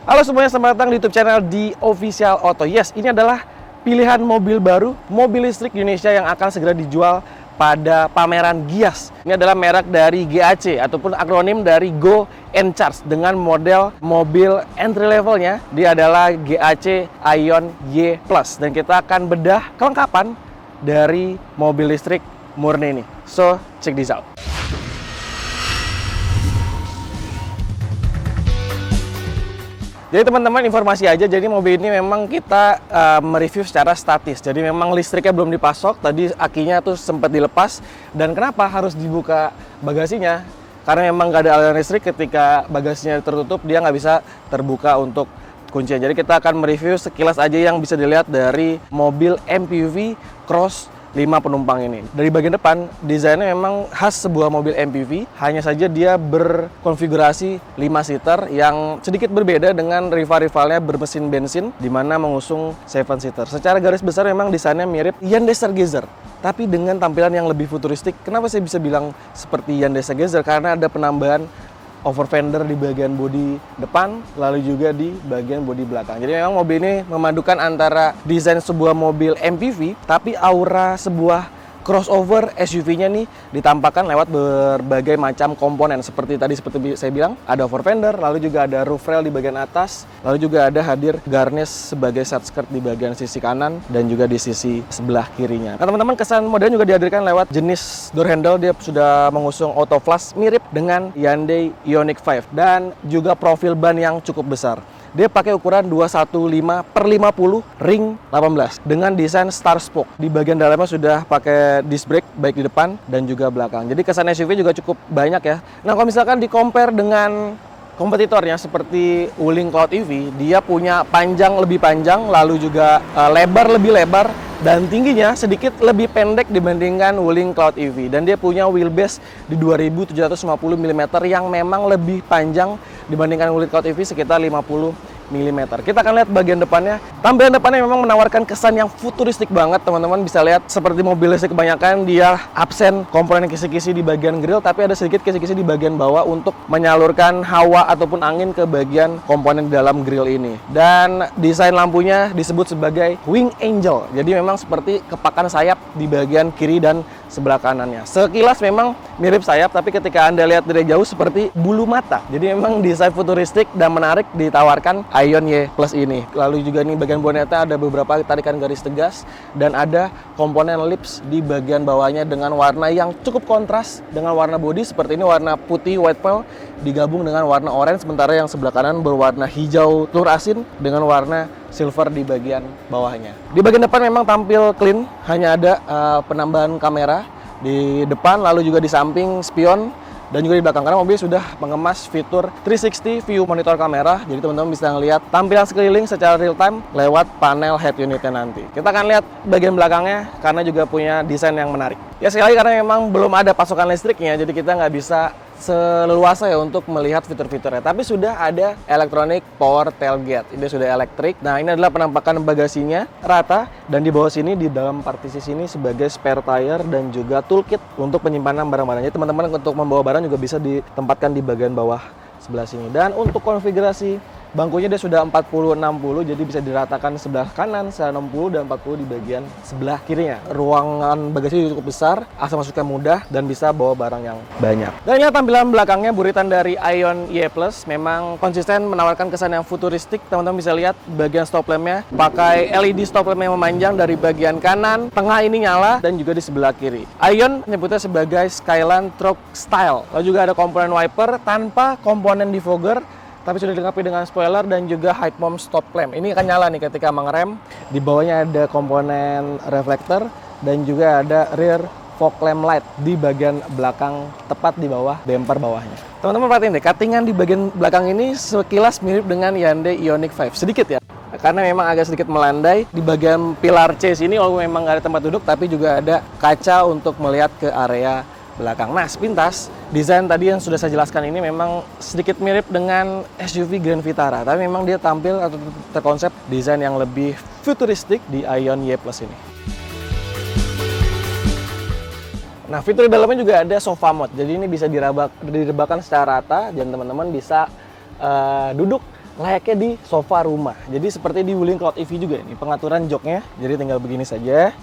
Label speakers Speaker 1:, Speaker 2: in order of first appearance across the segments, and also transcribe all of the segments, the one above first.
Speaker 1: Halo semuanya, selamat datang di YouTube channel di Official Auto. Yes, ini adalah pilihan mobil baru, mobil listrik Indonesia yang akan segera dijual pada pameran Gias. Ini adalah merek dari GAC ataupun akronim dari Go and Charge dengan model mobil entry levelnya. Dia adalah GAC Aion Y Plus dan kita akan bedah kelengkapan dari mobil listrik murni ini. So, check this out. Jadi teman-teman, informasi aja, jadi mobil ini memang kita mereview secara statis. Jadi memang listriknya belum dipasok, tadi akinya tuh sempat dilepas. Dan kenapa harus dibuka bagasinya? Karena memang nggak ada aliran listrik, ketika bagasinya tertutup dia nggak bisa terbuka untuk kuncian. Jadi kita akan mereview sekilas aja yang bisa dilihat dari mobil MPV Cross 5 penumpang ini. Dari bagian depan, desainnya memang khas sebuah mobil MPV, hanya saja dia berkonfigurasi 5 seater yang sedikit berbeda dengan rival-rivalnya bermesin bensin, di mana mengusung 7 seater. Secara garis besar memang desainnya mirip Hyundai Stargazer, tapi dengan tampilan yang lebih futuristik. Kenapa saya bisa bilang seperti Hyundai Stargazer? Karena ada penambahan over fender di bagian bodi depan, lalu juga di bagian bodi belakang. Jadi memang mobil ini memadukan antara desain sebuah mobil MPV, tapi aura sebuah crossover SUV-nya nih ditampakkan lewat berbagai macam komponen. Seperti saya bilang, ada over fender, lalu juga ada roof rail di bagian atas, lalu juga ada hadir garnish sebagai set skirt di bagian sisi kanan dan juga di sisi sebelah kirinya. Nah teman-teman, kesan modern juga dihadirkan lewat jenis door handle. Dia sudah mengusung auto flush mirip dengan Hyundai Ioniq 5 dan juga profil ban yang cukup besar. Dia pakai ukuran 215/50 ring 18 dengan desain star spoke. Di bagian dalamnya sudah pakai disc brake baik di depan dan juga belakang. Jadi kesan SUV juga cukup banyak ya. Nah, kalau misalkan di-compare dengan kompetitornya seperti Wuling Cloud EV, dia punya lebih panjang, lalu juga lebar lebih lebar, dan tingginya sedikit lebih pendek dibandingkan Wuling Cloud EV. Dan dia punya wheelbase di 2750 mm yang memang lebih panjang dibandingkan Wuling Cloud EV sekitar 50 mm. Kita akan lihat bagian depannya. Tampilan depannya memang menawarkan kesan yang futuristik banget. Teman-teman bisa lihat seperti mobil listrik kebanyakan dia absen komponen kisi-kisi di bagian grill, tapi ada sedikit kisi-kisi di bagian bawah untuk menyalurkan hawa ataupun angin ke bagian komponen di dalam grill ini. Dan desain lampunya disebut sebagai wing angel. Jadi memang seperti kepakan sayap di bagian kiri dan sebelah kanannya. Sekilas memang mirip sayap, tapi ketika Anda lihat dari jauh seperti bulu mata. Jadi memang desain futuristik dan menarik ditawarkan Aion Y Plus ini. Lalu juga nih bagian bonetnya ada beberapa tarikan garis tegas dan ada komponen lips di bagian bawahnya dengan warna yang cukup kontras dengan warna bodi. Seperti ini warna putih white pearl digabung dengan warna orange, sementara yang sebelah kanan berwarna hijau telur asin dengan warna silver di bagian bawahnya. Di bagian depan memang tampil clean, hanya ada penambahan kamera di depan, lalu juga di samping spion, dan juga di belakang, karena mobil sudah mengemas fitur 360 view monitor kamera. Jadi teman-teman bisa melihat tampilan sekeliling secara real time lewat panel head unitnya nanti. Kita akan lihat bagian belakangnya karena juga punya desain yang menarik. Ya sekali lagi, karena memang belum ada pasokan listriknya, jadi kita nggak bisa seleluasa ya untuk melihat fitur-fiturnya. Tapi sudah ada electronic power tailgate. Ini sudah elektrik. Nah, ini adalah penampakan bagasinya rata, dan di bawah sini di dalam partisi sini sebagai spare tire dan juga toolkit untuk penyimpanan barang-barang. Jadi teman-teman untuk membawa barang juga bisa ditempatkan di bagian bawah sebelah sini. Dan untuk konfigurasi bangkunya dia sudah 40-60, jadi bisa diratakan sebelah kanan secara 60 dan 40 di bagian sebelah kirinya. Ruangan bagasi cukup besar, akses masuknya mudah, dan bisa bawa barang yang banyak. Dan ini tampilan belakangnya buritan dari Aion Y Plus. Memang konsisten menawarkan kesan yang futuristik. Teman-teman bisa lihat bagian stop lampnya pakai LED stop lamp yang memanjang dari bagian kanan, tengah ini nyala, dan juga di sebelah kiri. Aion menyebutnya sebagai Skyline Truck Style. Lalu juga ada komponen wiper tanpa komponen defogger, tapi sudah dilengkapi dengan spoiler dan juga high mount stop lamp. Ini akan nyala nih ketika mengerem. Di bawahnya ada komponen reflektor dan juga ada rear fog lamp light di bagian belakang, tepat di bawah bumper bawahnya. Teman-teman perhatiin deh, cuttingan di bagian belakang ini sekilas mirip dengan Hyundai Ioniq 5. Sedikit ya, karena memang agak sedikit melandai. Di bagian pilar C sini, walaupun memang nggak ada tempat duduk, tapi juga ada kaca untuk melihat ke area belakang. Nah, sepintas desain tadi yang sudah saya jelaskan ini memang sedikit mirip dengan SUV Grand Vitara, tapi memang dia tampil atau terkonsep desain yang lebih futuristik di Aion Y Plus ini. Nah, fitur di dalamnya juga ada sofa mode, jadi ini bisa direbahkan secara rata dan teman-teman bisa duduk layaknya di sofa rumah. Jadi seperti di Wuling Cloud EV juga ini pengaturan joknya. Jadi tinggal begini saja.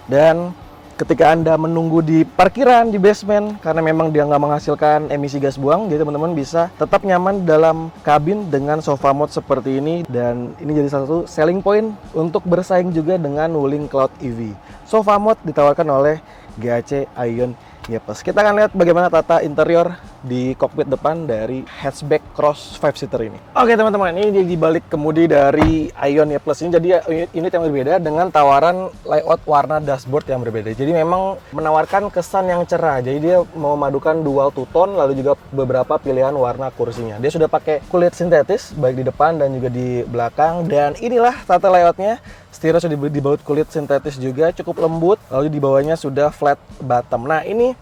Speaker 1: Dan ketika Anda menunggu di parkiran di basement karena memang dia nggak menghasilkan emisi gas buang, jadi teman-teman bisa tetap nyaman dalam kabin dengan sofa mode seperti ini. Dan ini jadi salah satu selling point untuk bersaing juga dengan Wuling Cloud EV. Sofa mode ditawarkan oleh GAC Aion Y+. Kita akan lihat bagaimana tata interior di kokpit depan dari hatchback cross 5-seater ini. Oke teman-teman, ini di balik kemudi dari Aion Y+ ini jadi unit yang berbeda dengan tawaran layout warna dashboard yang berbeda. Jadi memang menawarkan kesan yang cerah. Jadi dia memadukan dual two-tone lalu juga beberapa pilihan warna kursinya. Dia sudah pakai kulit sintetis baik di depan dan juga di belakang, dan inilah tata layoutnya. Setirnya sudah dibalut kulit sintetis juga, cukup lembut, lalu di bawahnya sudah flat bottom. Nah ini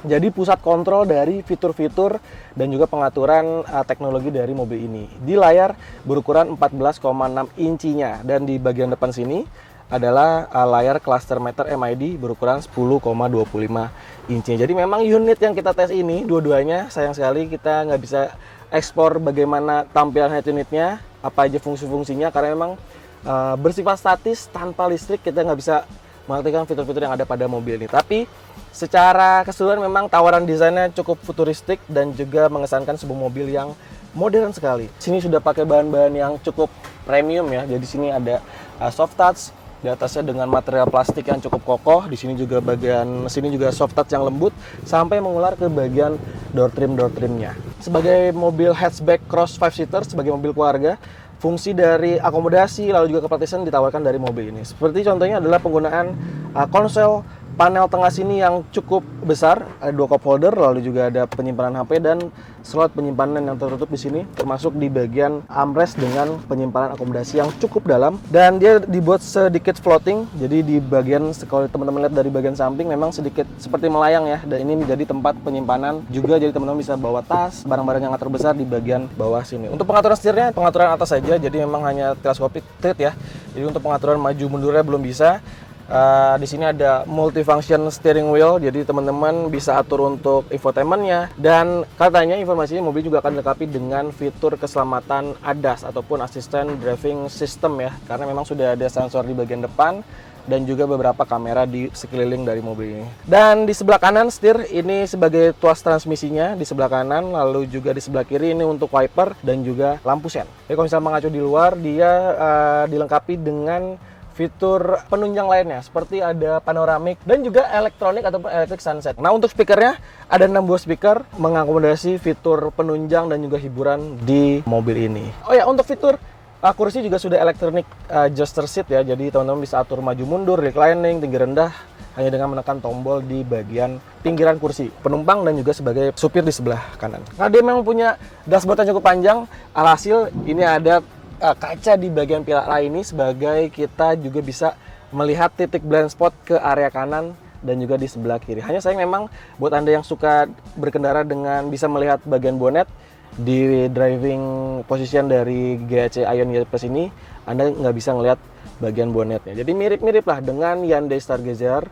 Speaker 1: jadi pusat kontrol dari fitur-fitur dan juga pengaturan teknologi dari mobil ini. Di layar berukuran 14,6 incinya, dan di bagian depan sini adalah layar cluster meter MID berukuran 10,25 inci. Jadi memang unit yang kita tes ini dua-duanya sayang sekali kita nggak bisa ekspor bagaimana tampilan head unitnya, apa aja fungsi-fungsinya, karena memang bersifat statis tanpa listrik. Kita nggak bisa mengaktifkan fitur-fitur yang ada pada mobil ini. Tapi secara keseluruhan memang tawaran desainnya cukup futuristik dan juga mengesankan sebuah mobil yang modern sekali. Sini sudah pakai bahan-bahan yang cukup premium ya. Jadi sini ada soft touch, di atasnya dengan material plastik yang cukup kokoh. Di sini juga bagian sini juga soft touch yang lembut sampai mengular ke bagian door trimnya. Sebagai mobil hatchback cross 5-seater, sebagai mobil keluarga, fungsi dari akomodasi lalu juga kepraktisan ditawarkan dari mobil ini. Seperti contohnya adalah penggunaan konsol panel tengah sini yang cukup besar, ada 2 cup holder, lalu juga ada penyimpanan HP dan slot penyimpanan yang tertutup di sini, termasuk di bagian armrest dengan penyimpanan akomodasi yang cukup dalam, dan dia dibuat sedikit floating. Jadi di bagian, kalau teman-teman lihat dari bagian samping memang sedikit seperti melayang ya, dan ini menjadi tempat penyimpanan juga, jadi teman-teman bisa bawa tas, barang-barang yang terbesar di bagian bawah sini. Untuk pengaturan setirnya, pengaturan atas saja, jadi memang hanya teleskopik tilt ya. Jadi untuk pengaturan maju mundurnya belum bisa. Di sini ada multifunction steering wheel, jadi teman-teman bisa atur untuk infotainmentnya, dan katanya informasinya mobil juga akan dilengkapi dengan fitur keselamatan ADAS ataupun Assistant Driving System ya, karena memang sudah ada sensor di bagian depan dan juga beberapa kamera di sekeliling dari mobil ini. Dan di sebelah kanan setir ini sebagai tuas transmisinya di sebelah kanan, lalu juga di sebelah kiri ini untuk wiper dan juga lampu sen. Jadi kalau misalnya mengacu di luar, dia dilengkapi dengan fitur penunjang lainnya seperti ada panoramik dan juga elektronik ataupun electric sunset. Nah untuk speakernya ada 6 buah speaker mengakomodasi fitur penunjang dan juga hiburan di mobil ini. Oh ya, untuk fitur kursi juga sudah electronic adjuster seat ya, jadi teman-teman bisa atur maju mundur, reclining, tinggi rendah hanya dengan menekan tombol di bagian pinggiran kursi penumpang dan juga sebagai supir di sebelah kanan. Nah dia memang punya dashboard yang cukup panjang, alhasil ini ada kaca di bagian pilar A ini sebagai kita juga bisa melihat titik blind spot ke area kanan dan juga di sebelah kiri. Hanya sayang memang buat Anda yang suka berkendara dengan bisa melihat bagian bonet di driving position dari GAC Aion Y+ ini, Anda nggak bisa ngelihat bagian bonetnya. Jadi mirip-mirip lah dengan Hyundai Stargazer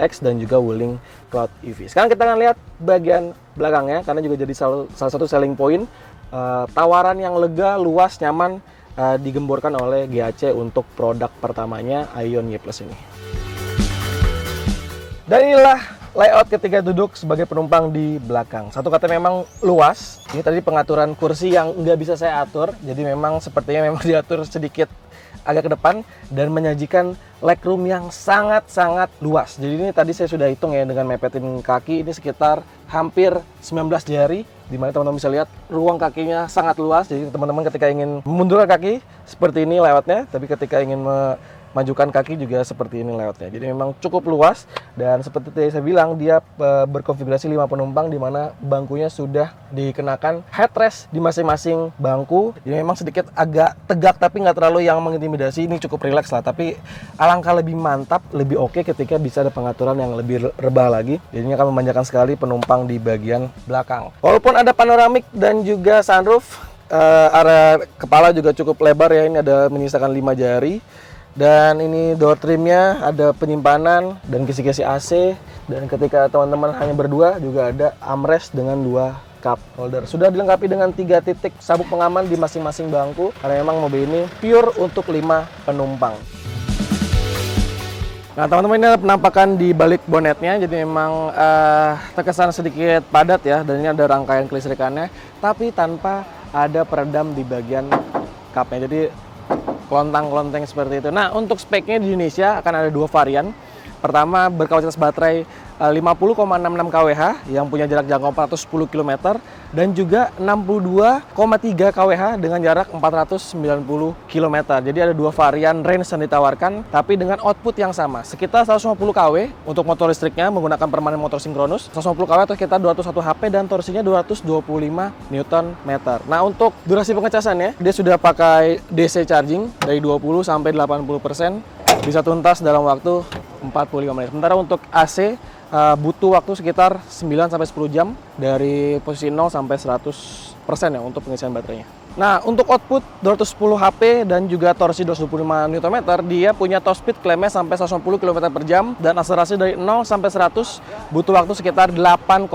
Speaker 1: X dan juga Wuling Cloud EV. Sekarang kita akan lihat bagian belakangnya karena juga jadi salah satu selling point. Tawaran yang lega, luas, nyaman digemborkan oleh GAC untuk produk pertamanya Aion Y+ ini. Dan inilah layout ketika duduk sebagai penumpang di belakang. Satu kata memang luas. Ini tadi pengaturan kursi yang nggak bisa saya atur, jadi memang sepertinya memang diatur sedikit agak ke depan dan menyajikan legroom yang sangat-sangat luas. Jadi ini tadi saya sudah hitung ya dengan mepetin kaki, ini sekitar hampir 19 jari, di mana teman-teman bisa lihat ruang kakinya sangat luas. Jadi teman-teman ketika ingin memundurkan kaki seperti ini lewatnya, tapi ketika ingin majukan kaki juga seperti ini layoutnya. Jadi memang cukup luas, dan seperti tadi saya bilang dia berkonfigurasi 5 penumpang di mana bangkunya sudah dikenakan headrest di masing-masing bangku. Jadi memang sedikit agak tegak tapi nggak terlalu yang mengintimidasi, ini cukup rileks lah. Tapi alangkah lebih mantap, lebih oke ketika bisa ada pengaturan yang lebih rebah lagi. Jadi ini akan memanjakan sekali penumpang di bagian belakang. Walaupun ada panoramik dan juga sunroof, area kepala juga cukup lebar ya, ini ada menyisakan 5 jari. Dan ini door trimnya ada penyimpanan dan kisi-kisi AC. Dan ketika teman-teman hanya berdua juga ada armrest dengan 2 cup holder. Sudah dilengkapi dengan 3 titik sabuk pengaman di masing-masing bangku, karena memang mobil ini pure untuk 5 penumpang. Nah teman-teman, ini adalah penampakan di balik bonetnya, jadi memang terkesan sedikit padat ya, dan ini ada rangkaian kelistrikannya, tapi tanpa ada peredam di bagian cupnya, jadi kelontang-kelonteng seperti itu. Nah untuk speknya di Indonesia akan ada 2 varian. Pertama berkapasitas baterai 50,66 kWh yang punya jarak jangkau 410 km dan juga 62,3 kWh dengan jarak 490 km. Jadi ada 2 varian range yang ditawarkan tapi dengan output yang sama, sekitar 150 kW untuk motor listriknya menggunakan permanen motor sinkronus, 150 kW atau sekitar 201 HP dan torsinya 225 Nm. Nah untuk durasi pengecasannya dia sudah pakai DC charging dari 20 sampai 80%, bisa tuntas dalam waktu 45 menit. Sementara untuk AC butuh waktu sekitar 9 sampai 10 jam dari posisi 0 sampai 100% ya untuk pengisian baterainya. Nah, untuk output 210 HP dan juga torsi 225 Nm, dia punya top speed klaimnya sampai 150 km per jam dan akselerasi dari 0 sampai 100 butuh waktu sekitar 8,5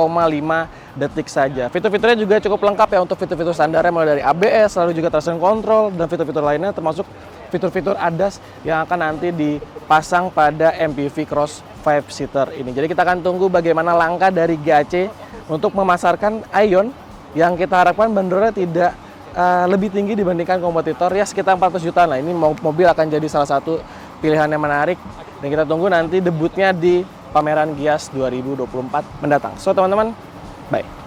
Speaker 1: detik saja. Fitur-fiturnya juga cukup lengkap ya untuk fitur-fitur standarnya, mulai dari ABS, lalu juga traction control dan fitur-fitur lainnya, termasuk fitur-fitur ADAS yang akan nanti dipasang pada MPV Cross 5-seater ini. Jadi kita akan tunggu bagaimana langkah dari GAC untuk memasarkan Aion yang kita harapkan bandrolnya tidak lebih tinggi dibandingkan kompetitor, ya sekitar 400 jutaan lah. Ini mobil akan jadi salah satu pilihan yang menarik dan kita tunggu nanti debutnya di pameran Gias 2024 mendatang. So teman-teman, bye.